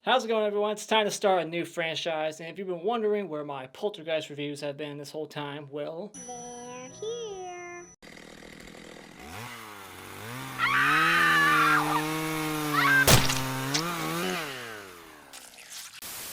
How's it going, everyone? It's time to start a new franchise, and if you've been wondering where my Poltergeist reviews have been this whole time, well, They're here.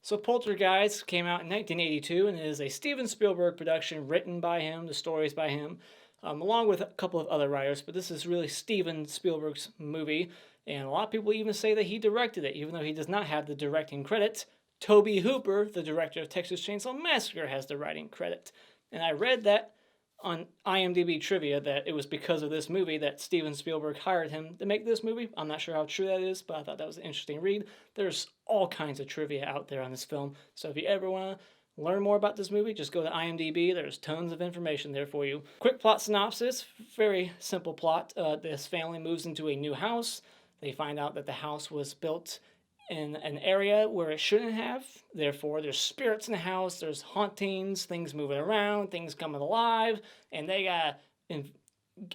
so Poltergeist came out in 1982 and is a Steven Spielberg production written by him, the stories by him, along with a couple of other writers, but this is really Steven Spielberg's movie, and a lot of people even say that he directed it, even though he does not have the directing credit. Tobe Hooper, the director of Texas Chainsaw Massacre, has the writing credit. And I read that on IMDb trivia that it was because of this movie that Steven Spielberg hired him to make this movie. I'm not sure how true that is, but I thought that was an interesting read. There's all kinds of trivia out there on this film, so if you ever want to learn more about this movie, just go to IMDb. There's tons of information there for you. Quick plot synopsis, very simple plot. This family moves into a new house. They find out that the house was built in an area where it shouldn't have. Therefore, there's spirits in the house, there's hauntings, things moving around, things coming alive, and they gotta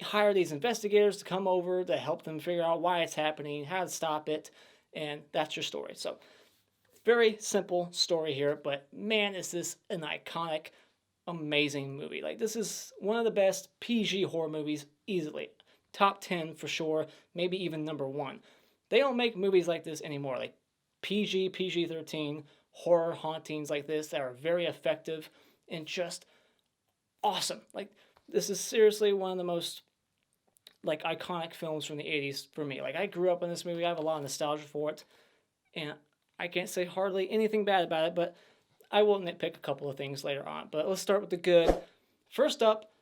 hire these investigators to come over to help them figure out why it's happening, how to stop it, and that's your story. So, very simple story here, but man, is this an iconic, amazing movie. Like, this is one of the best PG horror movies easily. Top 10 for sure, maybe even number 1. They don't make movies like this anymore. Like PG-13 horror hauntings like this that are very effective and just awesome. Like, this is seriously one of the most like iconic films from the 80s for me. Like, I grew up in this movie. I have a lot of nostalgia for it, and I can't say hardly anything bad about it, but I will nitpick a couple of things later on. But let's start with the good. First up,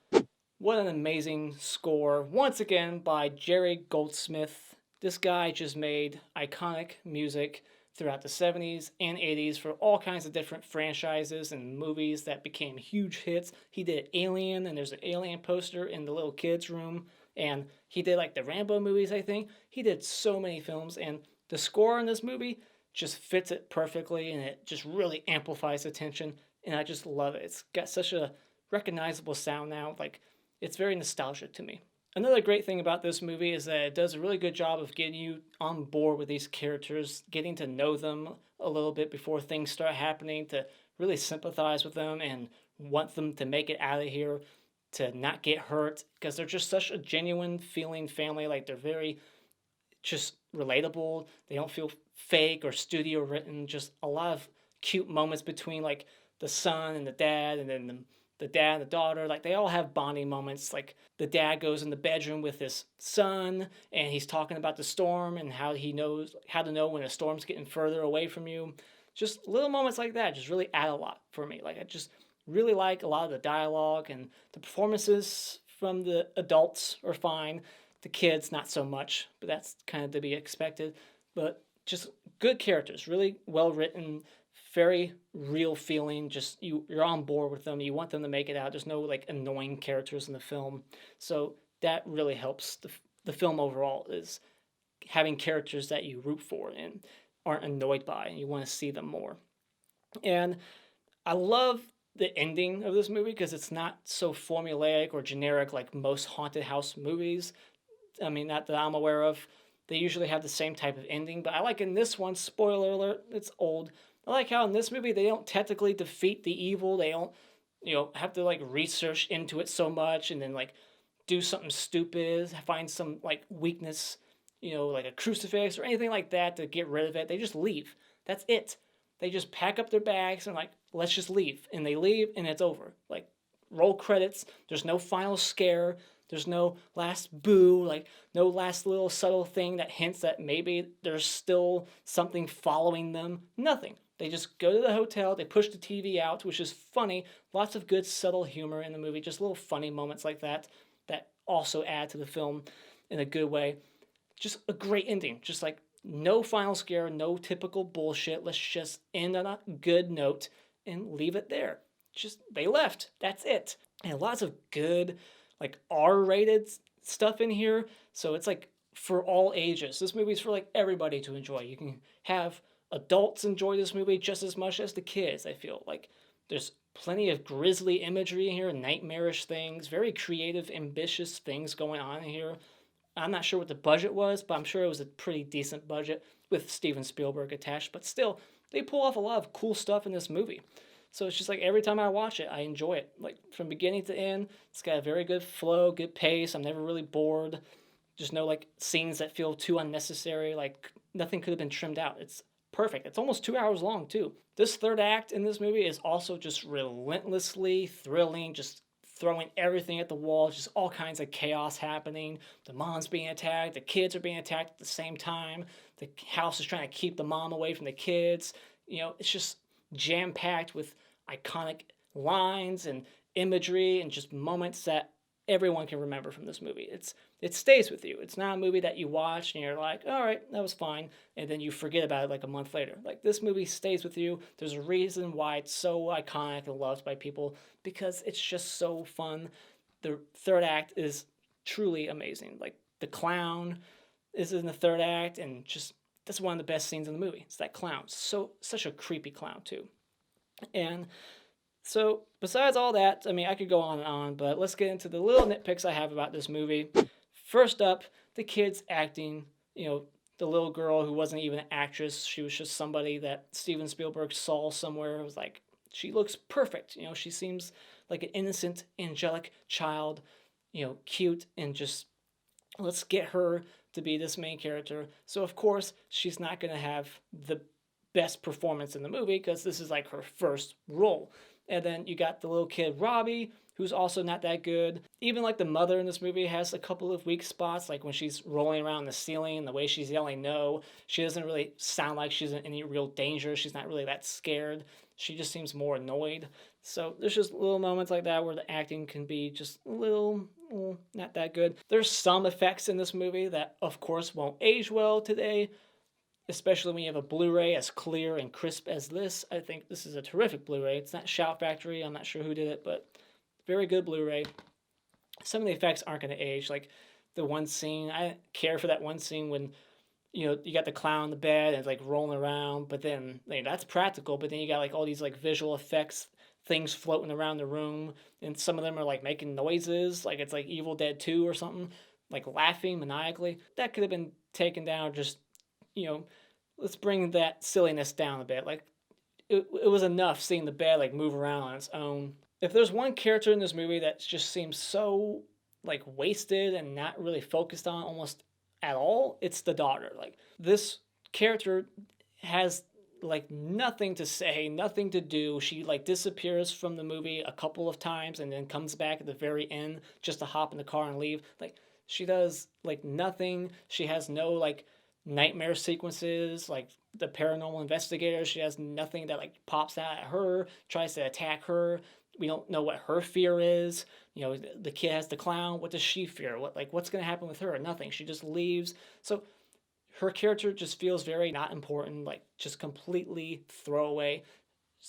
what an amazing score, once again by Jerry Goldsmith. This guy just made iconic music throughout the 70s and 80s for all kinds of different franchises and movies that became huge hits. He did Alien, and there's an Alien poster in the little kids' room, and he did like the Rambo movies, I think. He did so many films, and the score in this movie just fits it perfectly, and it just really amplifies the tension, and I just love it. It's got such a recognizable sound now, like, it's very nostalgic to me. Another great thing about this movie is that it does a really good job of getting you on board with these characters, getting to know them a little bit before things start happening, to really sympathize with them and want them to make it out of here, to not get hurt, because they're just such a genuine feeling family. Like, they're very just relatable. They don't feel fake or studio written. Just a lot of cute moments between like the son and the dad, and then the dad and the daughter. Like, they all have bonding moments. Like, the dad goes in the bedroom with his son and he's talking about the storm and how he knows how to know when a storm's getting further away from you. Just little moments like that just really add a lot for me. Like, I just really like a lot of the dialogue, and the performances from the adults are fine. The kids, not so much, but that's kind of to be expected. But just good characters, really well written, very real feeling. Just you're on board with them. You want them to make it out. There's no like annoying characters in the film, so that really helps the film overall. Is having characters that you root for and aren't annoyed by, and you want to see them more. And I love the ending of this movie because it's not so formulaic or generic like most haunted house movies. I mean, not that I'm aware of. They usually have the same type of ending, but I like in this one, spoiler alert, it's old. I like how in this movie they don't technically defeat the evil. They don't, have to like research into it so much and then like do something stupid, find some like weakness, like a crucifix or anything like that to get rid of it. They just leave. That's it. They just pack up their bags and like, let's just leave. And they leave and it's over. Like, roll credits. There's no final scare. There's no last boo, like no last little subtle thing that hints that maybe there's still something following them. Nothing. They just go to the hotel, they push the TV out, which is funny. Lots of good subtle humor in the movie, just little funny moments like that that also add to the film in a good way. Just a great ending. Just like no final scare, no typical bullshit. Let's just end on a good note and leave it there. Just they left. That's it. And lots of good like R-rated stuff in here, so it's like for all ages. This movie's for like everybody to enjoy. You can have adults enjoy this movie just as much as the kids. I feel like there's plenty of grisly imagery in here, nightmarish things, very creative, ambitious things going on in here. I'm not sure what the budget was, but I'm sure it was a pretty decent budget. with Steven Spielberg attached, but still, they pull off a lot of cool stuff in this movie. So it's just like every time I watch it, I enjoy it. Like from beginning to end, it's got a very good flow, good pace. I'm never really bored. Just no like scenes that feel too unnecessary. Like nothing could have been trimmed out. It's perfect. It's almost 2 hours long too. This third act in this movie is also just relentlessly thrilling, just throwing everything at the wall, just all kinds of chaos happening. The mom's being attacked, the kids are being attacked at the same time. The house is trying to keep the mom away from the kids. It's just jam packed with iconic lines and imagery and just moments that everyone can remember from this movie. It stays with you. It's not a movie that you watch and you're like, all right, that was fine, and then you forget about it like a month later. Like this movie stays with you. There's a reason why it's so iconic and loved by people, because it's just so fun. The third act is truly amazing. Like the clown is in the third act, and just that's one of the best scenes in the movie. It's that clown. Such a creepy clown too. And so, besides all that, I mean, I could go on and on, but let's get into the little nitpicks I have about this movie. First up, the kids acting. The little girl who wasn't even an actress, she was just somebody that Steven Spielberg saw somewhere. It was like, she looks perfect. She seems like an innocent, angelic child, cute, and just let's get her to be this main character. So, of course, she's not going to have the best performance in the movie because this is like her first role. And then you got the little kid Robbie, who's also not that good. Even like the mother in this movie has a couple of weak spots, like when she's rolling around the ceiling, the way she's yelling no, she doesn't really sound like she's in any real danger. She's not really that scared. She just seems more annoyed. So there's just little moments like that where the acting can be just a little not that good. There's some effects in this movie that, of course, won't age well today, especially when you have a Blu-ray as clear and crisp as this. I think this is a terrific Blu-ray. It's not Shout Factory. I'm not sure who did it, but very good Blu-ray. Some of the effects aren't going to age. Like the one scene, I didn't care for that one scene when, you got the clown in the bed and it's like rolling around, but then that's practical, but then you got like all these like visual effects, things floating around the room, and some of them are like making noises, like it's like Evil Dead 2 or something, like laughing maniacally. That could have been taken down. Just let's bring that silliness down a bit. Like, it was enough seeing the bed like move around on its own. If there's one character in this movie that just seems so like wasted and not really focused on almost at all, it's the daughter. Like this character has like nothing to say, nothing to do. She like disappears from the movie a couple of times and then comes back at the very end just to hop in the car and leave. Like she does like nothing. She has no like nightmare sequences, like the paranormal investigator. She has nothing that like pops out at her, tries to attack her. We don't know what her fear is. The kid has the clown. What does she fear? What's going to happen with her? Nothing. She just leaves. So her character just feels very not important, like just completely throwaway.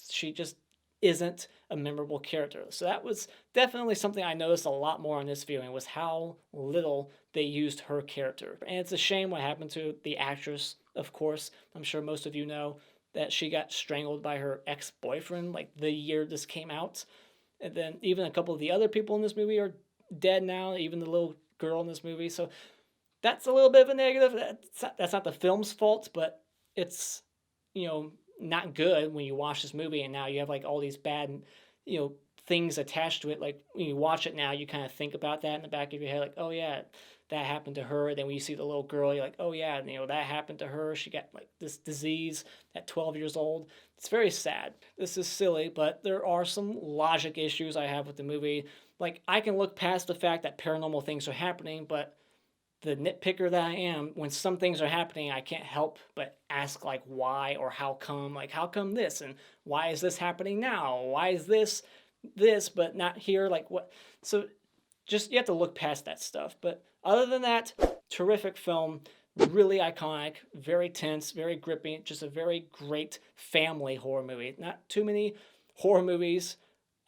She just isn't a memorable character. So that was definitely something I noticed a lot more on this viewing, was how little they used her character. And it's a shame what happened to the actress, of course. I'm sure most of you know that she got strangled by her ex-boyfriend like the year this came out. And then even a couple of the other people in this movie are dead now, even the little girl in this movie. So that's a little bit of a negative. That's not the film's fault, but it's, not good when you watch this movie and now you have like all these bad, things attached to it. Like when you watch it now, you kind of think about that in the back of your head, like, oh yeah, that happened to her. Then when you see the little girl, you're like, oh yeah, that happened to her. She got like this disease at 12 years old. It's very sad. This is silly, but there are some logic issues I have with the movie. Like I can look past the fact that paranormal things are happening, but the nitpicker that I am, when some things are happening, I can't help but ask like why or how come. Like how come this, and why is this happening now? Why is this but not here? Like what? So just you have to look past that stuff. But other than that, terrific film, really iconic, very tense, very gripping, just a very great family horror movie. Not too many horror movies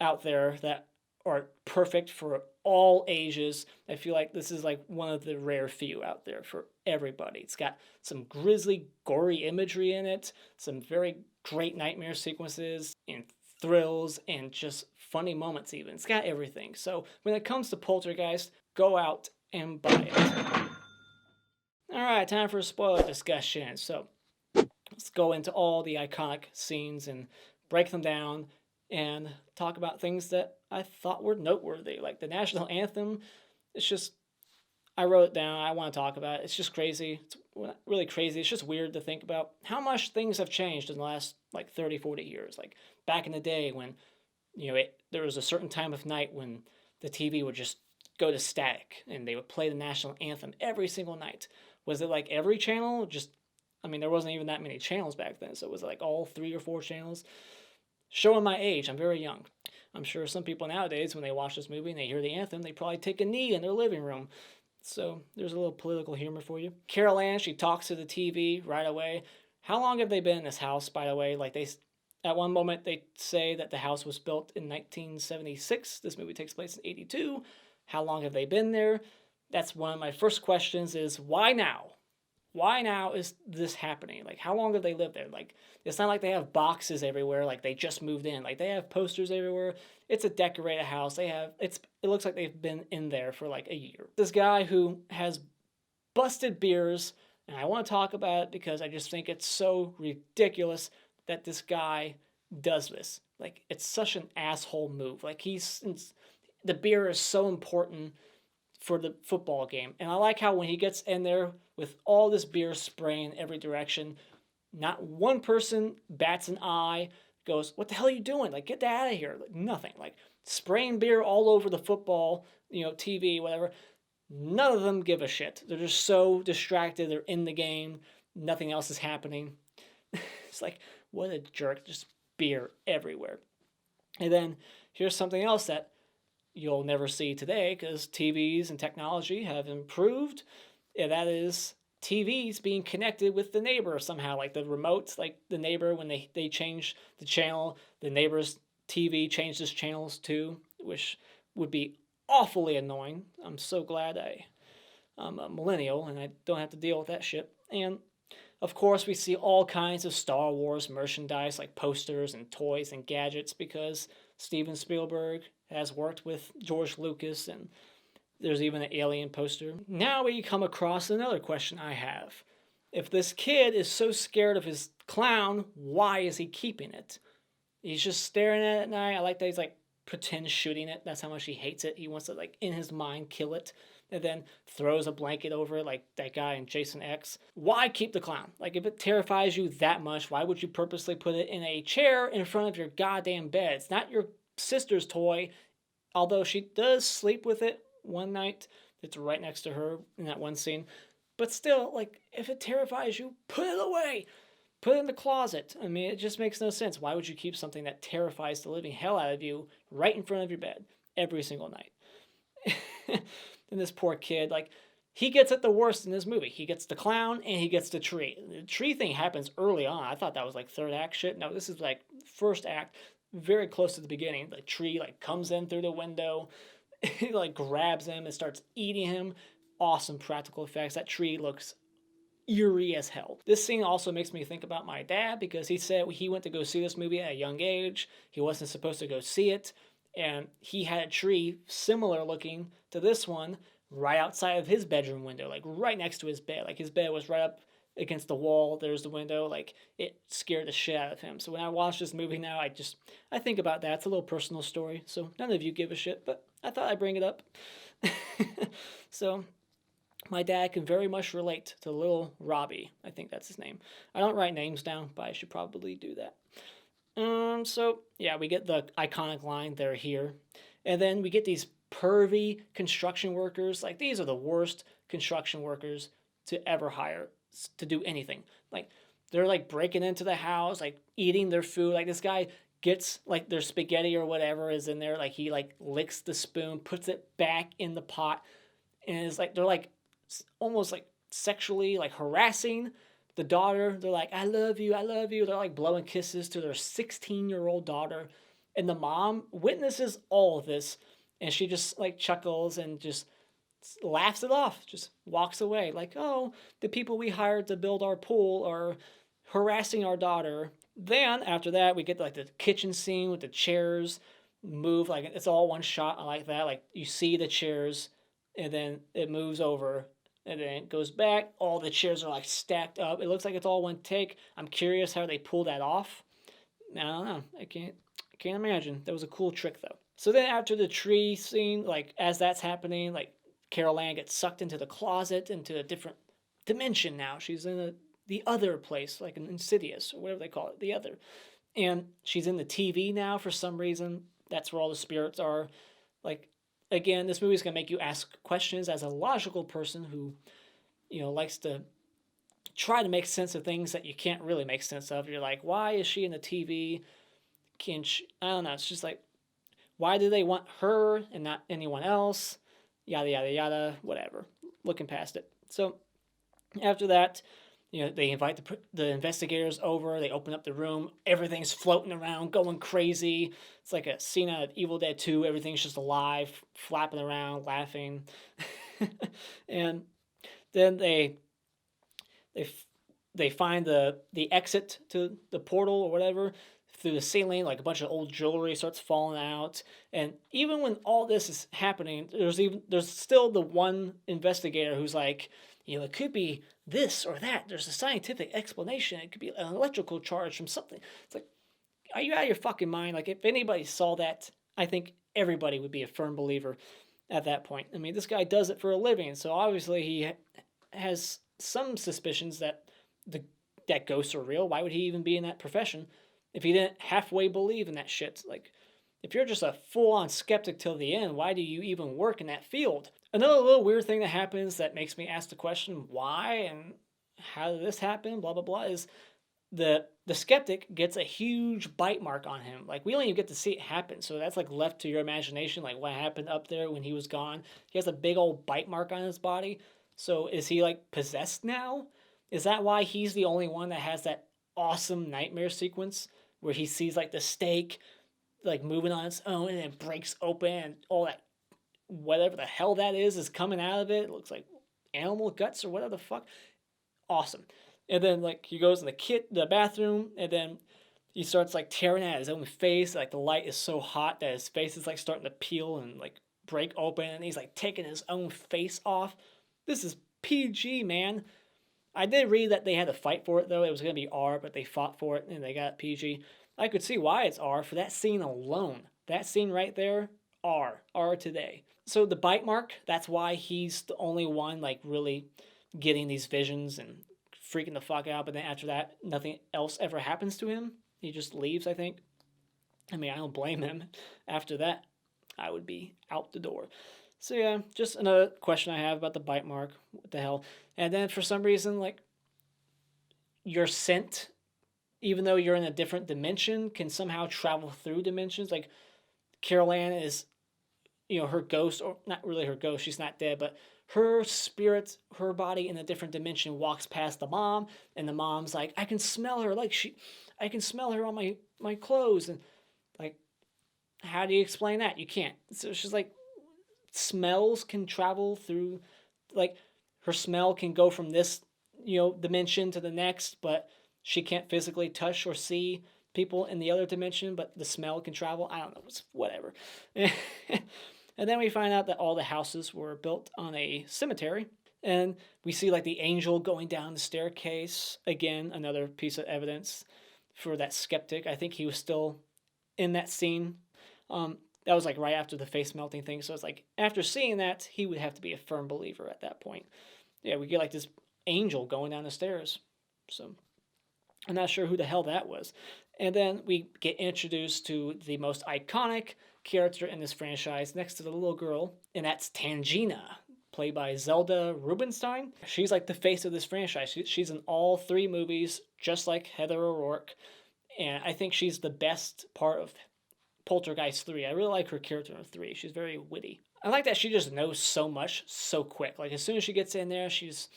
out there that are perfect for all ages. I feel like this is like one of the rare few out there for everybody. It's got some grisly, gory imagery in it, some very great nightmare sequences and thrills and just funny moments even. It's got everything. So when it comes to Poltergeist, go out and buy it. All right, time for a spoiler discussion. So let's go into all the iconic scenes and break them down and talk about things that I thought were noteworthy, like the national anthem. It's just, I wrote it down. I want to talk about it. It's just crazy. It's not really crazy. It's just weird to think about how much things have changed in the last like 30, 40 years. Like back in the day when, there was a certain time of night when the TV would just go to static and they would play the national anthem every single night. Was it like every channel? There wasn't even that many channels back then. So was it like all 3 or 4 channels? Showing my age, I'm very young. I'm sure some people nowadays, when they watch this movie and they hear the anthem, they probably take a knee in their living room. So there's a little political humor for you. Carol Ann, she talks to the TV right away. How long have they been in this house, by the way? At one moment, they say that the house was built in 1976. This movie takes place in 82. How long have they been there? That's one of my first questions is, why now? Why now is this happening? Like, how long have they lived there? Like, it's not like they have boxes everywhere, like they just moved in. Like, they have posters everywhere. It's a decorated house. It looks like they've been in there for like a year. This guy who has busted beers, and I want to talk about it because I just think it's so ridiculous that this guy does this. Like, it's such an asshole move. Like, the beer is so important for the football game. And I like how when he gets in there with all this beer spraying every direction, not one person bats an eye, goes, what the hell are you doing? Like, get that out of here. Like, nothing. Like, spraying beer all over the football, TV, whatever. None of them give a shit. They're just so distracted. They're in the game. Nothing else is happening. It's like, what a jerk. Just beer everywhere. And then here's something else that you'll never see today because TVs and technology have improved. And that is TVs being connected with the neighbor somehow, like the remotes, like the neighbor, when they change the channel, the neighbor's TV changes channels too, which would be awfully annoying. I'm so glad I'm a millennial and I don't have to deal with that shit. And of course, we see all kinds of Star Wars merchandise like posters and toys and gadgets because Steven Spielberg has worked with George Lucas, and there's even an Alien poster. Now we come across another question I have. If this kid is so scared of his clown, why is he keeping it? He's just staring at it at night. I like that he's like pretend shooting it. That's how much he hates it. He wants to like in his mind kill it and then throws a blanket over it like that guy in Jason X. Why keep the clown? Like if it terrifies you that much, why would you purposely put it in a chair in front of your goddamn bed? It's not your sister's toy, although she does sleep with it one night. It's right next to her in that one scene. But still, like, if it terrifies you, put it away. Put it in the closet. I mean, it just makes no sense. Why would you keep something that terrifies the living hell out of you right in front of your bed every single night? And this poor kid, like, he gets it the worst in this movie. He gets the clown and he gets the tree. The tree thing happens early on. I thought that was like third act shit. No, this is like first act, very close to the beginning. The tree like comes in through the window. It like grabs him and starts eating him. Awesome practical effects. That tree looks eerie as hell. This scene also makes me think about my dad because he said he went to go see this movie at a young age. He wasn't supposed to go see it. And he had a tree similar looking to this one right outside of his bedroom window, like right next to his bed. Like his bed was right up against the wall. There's the window. Like it scared the shit out of him. So when I watch this movie now, I think about that. It's a little personal story. So none of you give a shit, but I thought I'd bring it up. So my dad can very much relate to little Robbie. I think that's his name. I don't write names down, but I should probably do that. So yeah, we get the iconic line, "They're here." And then we get these pervy construction workers. Like these are the worst construction workers to ever hire to do anything. Like they're like breaking into the house, like eating their food. Like this guy gets like their spaghetti or whatever is in there. Like he like licks the spoon, puts it back in the pot. And it's like, they're like almost like sexually like harassing the daughter. They're like, I love you, I love you. They're like blowing kisses to their 16-year-old daughter. And the mom witnesses all of this. And she just like chuckles and just laughs it off, just walks away. Like, oh, the people we hired to build our pool are harassing our daughter. Then after that, we get like the kitchen scene with the chairs move. Like it's all one shot. I like that. Like you see the chairs and then it moves over And then it goes back. All the chairs are like stacked up. It looks like it's all one take. I'm curious how they pull that off. I don't know. I can't imagine. That was a cool trick though. So then after the tree scene, like as that's happening, like Carol Ann gets sucked into the closet, into a different dimension now. She's in the other place, like an Insidious or whatever they call it, the other. And she's in the TV now for some reason. That's where all the spirits are. Like, again, this movie's gonna make you ask questions as a logical person who, likes to try to make sense of things that you can't really make sense of. You're like, why is she in the TV? Can she? I don't know. It's just like, why do they want her and not anyone else? Yada yada yada. Whatever. Looking past it. So after that, they invite the investigators over. They open up the room. Everything's floating around, going crazy. It's like a scene out of Evil Dead 2. Everything's just alive, flapping around, laughing. And then they find the exit to the portal or whatever through the ceiling. Like a bunch of old jewelry starts falling out. And even when all this is happening, there's still the one investigator who's like, it could be this or that. There's a scientific explanation. It could be an electrical charge from something. It's like, are you out of your fucking mind? Like, if anybody saw that, I think everybody would be a firm believer at that point. I mean, this guy does it for a living, so obviously he has some suspicions that that ghosts are real. Why would he even be in that profession if he didn't halfway believe in that shit? Like, if you're just a full-on skeptic till the end, why do you even work in that field? Another little weird thing that happens that makes me ask the question, why and how did this happen, blah, blah, blah, is the skeptic gets a huge bite mark on him. Like, we don't even get to see it happen, so that's, like, left to your imagination, like, what happened up there when he was gone. He has a big old bite mark on his body. So is he, like, possessed now? Is that why he's the only one that has that awesome nightmare sequence where he sees, like, the stake like moving on its own and it breaks open and all that whatever the hell that is coming out of it. It looks like animal guts or whatever the fuck. Awesome. And then like he goes in the bathroom, and then he starts like tearing at his own face. Like the light is so hot that his face is like starting to peel and like break open, and he's like taking his own face off. This is PG, man. I did read that they had to fight for it though. It was gonna be R, but they fought for it and they got PG. I could see why it's R for that scene alone. That scene right there, R today. So the bite mark, that's why he's the only one like really getting these visions and freaking the fuck out. But then after that, nothing else ever happens to him. He just leaves, I think. I mean, I don't blame him. After that, I would be out the door. So yeah, just another question I have about the bite mark. What the hell? And then for some reason, like, your scent, even though you're in a different dimension, can somehow travel through dimensions. Like, Carol Ann is, her ghost, or not really her ghost, she's not dead, but her spirit, her body in a different dimension walks past the mom, and the mom's like, I can smell her, I can smell her on my clothes. And, like, how do you explain that? You can't. So she's like, smells can travel through, like, her smell can go from this, dimension to the next, but she can't physically touch or see people in the other dimension, but the smell can travel. I don't know, it's whatever. And then we find out that all the houses were built on a cemetery, and we see like the angel going down the staircase. Again, another piece of evidence for that skeptic. I think he was still in that scene. That was like right after the face melting thing, so it's like after seeing that, he would have to be a firm believer at that point. Yeah, we get like this angel going down the stairs. So I'm not sure who the hell that was. And then we get introduced to the most iconic character in this franchise next to the little girl, and that's Tangina, played by Zelda Rubenstein. She's like the face of this franchise. She's in all three movies, just like Heather O'Rourke, and I think she's the best part of Poltergeist 3. I really like her character in 3. She's very witty. I like that she just knows so much so quick. Like, as soon as she gets in there, she's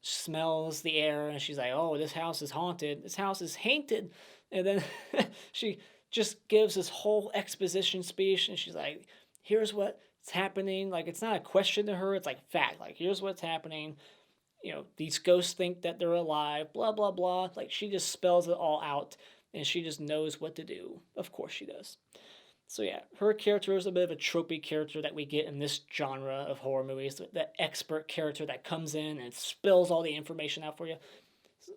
smells the air, and she's like, oh, this house is haunted. This house is haunted. And then she just gives this whole exposition speech, and she's like, here's what's happening. Like, it's not a question to her. It's like fact. Like, here's what's happening. These ghosts think that they're alive, blah, blah, blah. Like, she just spells it all out, and she just knows what to do. Of course she does. So yeah, her character is a bit of a tropey character that we get in this genre of horror movies. That expert character that comes in and spills all the information out for you.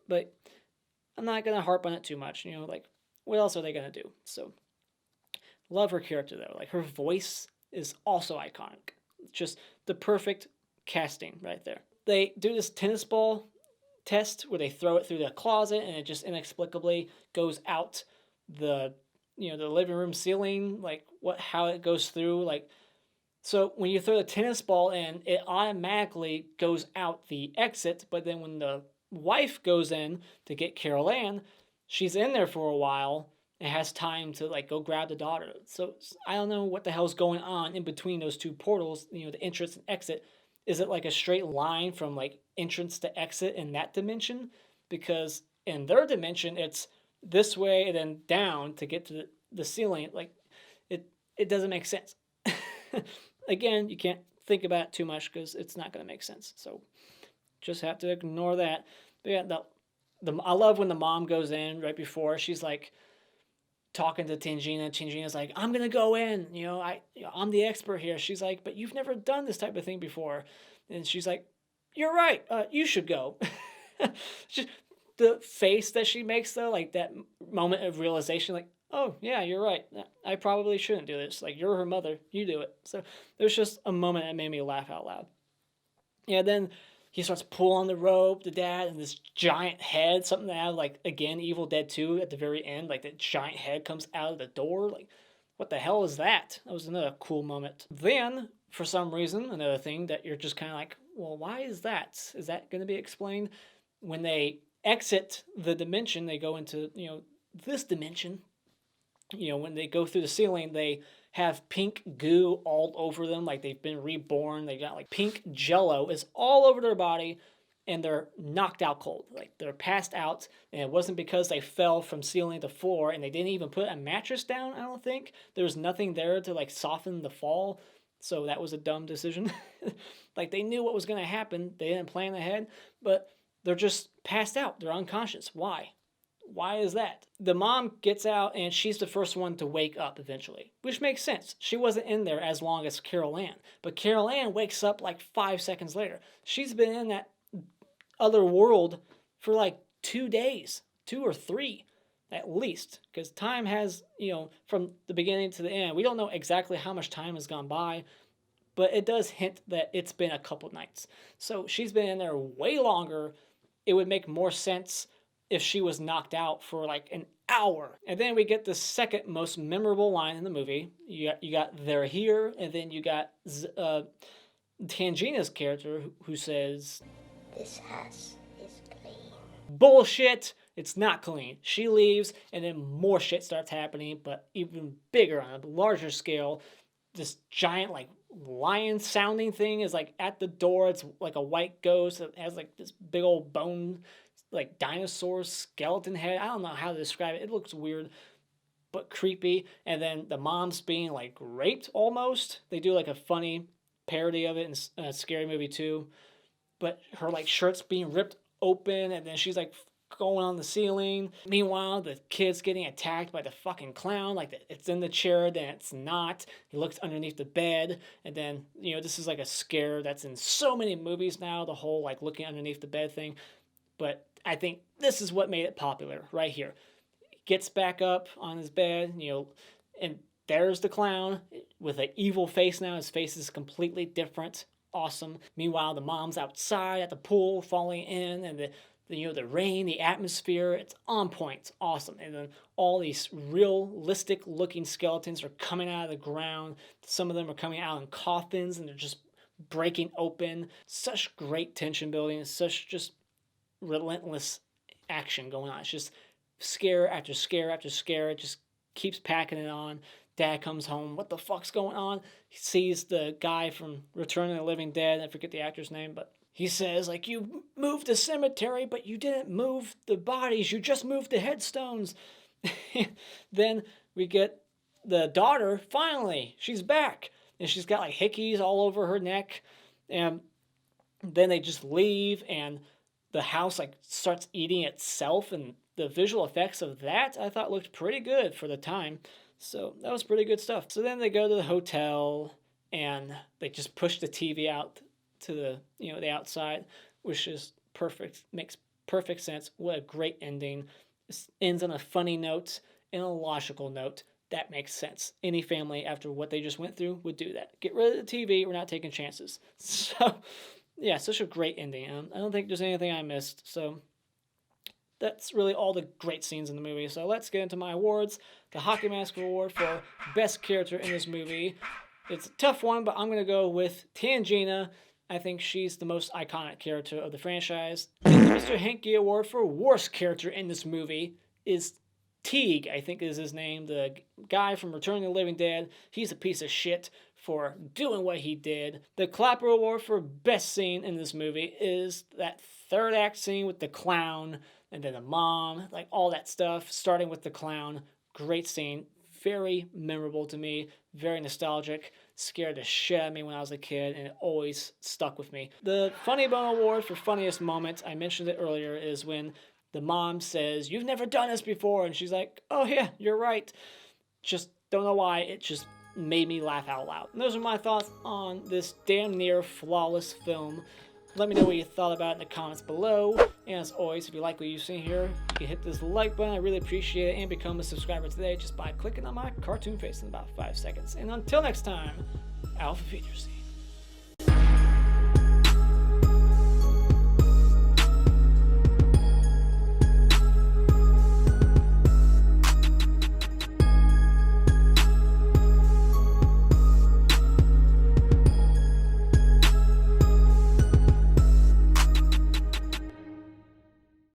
But I'm not gonna harp on it too much. Like what else are they gonna do? So love her character though. Like her voice is also iconic. Just the perfect casting right there. They do this tennis ball test where they throw it through the closet and it just inexplicably goes out the the living room ceiling, like how it goes through, like, so when you throw the tennis ball in, it automatically goes out the exit, but then when the wife goes in to get Carol Ann, she's in there for a while and has time to like go grab the daughter. So I don't know what the hell's going on in between those two portals, the entrance and exit. Is it like a straight line from like entrance to exit in that dimension? Because in their dimension, it's this way and then down to get to the ceiling. Like it doesn't make sense. Again, you can't think about it too much because it's not going to make sense. So just have to ignore that. But yeah, I love when the mom goes in right before. She's like talking to Tangina. Tangina's like, I'm going to go in. I'm the expert here. She's like, but you've never done this type of thing before. And she's like, you're right. You should go. Just the face that she makes, though, like that moment of realization, like, oh, yeah, you're right. I probably shouldn't do this. Like, you're her mother. You do it. So there's just a moment that made me laugh out loud. Yeah, then he starts pulling the rope, the dad, and this giant head, something out of, like, again, Evil Dead 2 at the very end, like, that giant head comes out of the door. Like, what the hell is that? That was another cool moment. Then, for some reason, another thing that you're just kind of like, well, why is that? Is that going to be explained? When they exit the dimension, they go into, this dimension. When they go through the ceiling, they have pink goo all over them, like they've been reborn. They got like pink jello is all over their body, and they're knocked out cold. Like they're passed out, and it wasn't because they fell from ceiling to floor, and they didn't even put a mattress down, I don't think. There was nothing there to like soften the fall, so that was a dumb decision. Like they knew what was going to happen. They didn't plan ahead, but they're just passed out. They're unconscious. Why? Why is that? The mom gets out and she's the first one to wake up eventually, which makes sense. She wasn't in there as long as Carol Ann, but Carol Ann wakes up like 5 seconds later. She's been in that other world for like 2 days, 2 or 3 at least, because time has, from the beginning to the end, we don't know exactly how much time has gone by, but it does hint that it's been a couple nights. So she's been in there way longer. It would make more sense if she was knocked out for like an hour. And then we get the second most memorable line in the movie. You got "they're here," and then you got Tangina's character who says, This house is clean. bullshit, it's not clean. She leaves, and then more shit starts happening, but even bigger on a larger scale. This giant like lion sounding thing is like at the door. It's like a white ghost. It has like this big old bone, like dinosaur skeleton head. I don't know how to describe it. It looks weird, but creepy. And then the mom's being like raped almost. They do like a funny parody of it in Scary Movie 2. But her like shirt's being ripped open, and then she's like going on the ceiling. Meanwhile, the kid's getting attacked by the fucking clown. Like it's in the chair, then it's not. He looks underneath the bed, and then this is like a scare that's in so many movies now. The whole like looking underneath the bed thing. But I think this is what made it popular right here. He gets back up on his bed, and there's the clown with an evil face now. His face is completely different. Awesome. Meanwhile, the mom's outside at the pool falling in, and the rain, the atmosphere, it's on point. It's awesome. And then all these realistic looking skeletons are coming out of the ground. Some of them are coming out in coffins, and they're just breaking open. Such great tension building. Such just relentless action going on. It's just scare after scare after scare. It just keeps packing it on. Dad comes home. What the fuck's going on? He sees the guy from Return of the Living Dead. I forget the actor's name, but he says, like, you moved the cemetery, but you didn't move the bodies. You just moved the headstones. Then we get the daughter. Finally, she's back. And she's got, like, hickeys all over her neck. And then they just leave, and the house like starts eating itself, and the visual effects of that I thought looked pretty good for the time. So that was pretty good stuff. So then they go to the hotel and they just push the TV out to the outside, which is perfect. Makes perfect sense. What a great ending. This ends on a funny note and a logical note. That makes sense. Any family, after what they just went through, would do that. Get rid of the TV. We're not taking chances. So, yeah, such a great ending. I don't think there's anything I missed. So, that's really all the great scenes in the movie. So, let's get into my awards. The Hockey Mask Award for Best Character in this movie. It's a tough one, but I'm going to go with Tangina. I think she's the most iconic character of the franchise. And the Mr. Hanke Award for Worst Character in this movie is Teague, I think is his name, the guy from Return of the Living Dead. He's a piece of shit for doing what he did. The Clapper Award for Best Scene in this movie is that third act scene with the clown and then the mom, like all that stuff, starting with the clown. Great scene. Very memorable to me. Very nostalgic. Scared the shit out of me when I was a kid, and it always stuck with me. The Funny Bone Award for Funniest Moment, I mentioned it earlier, is when the mom says, "You've never done this before," and she's like, "Oh yeah, you're right." Just don't know why, it just made me laugh out loud. And those are my thoughts on this damn near flawless film. Let me know what you thought about it in the comments below. And as always, if you like what you've seen here, you can hit this like button. I really appreciate it. And become a subscriber today just by clicking on my cartoon face in about 5 seconds. And until next time, Alpha Features.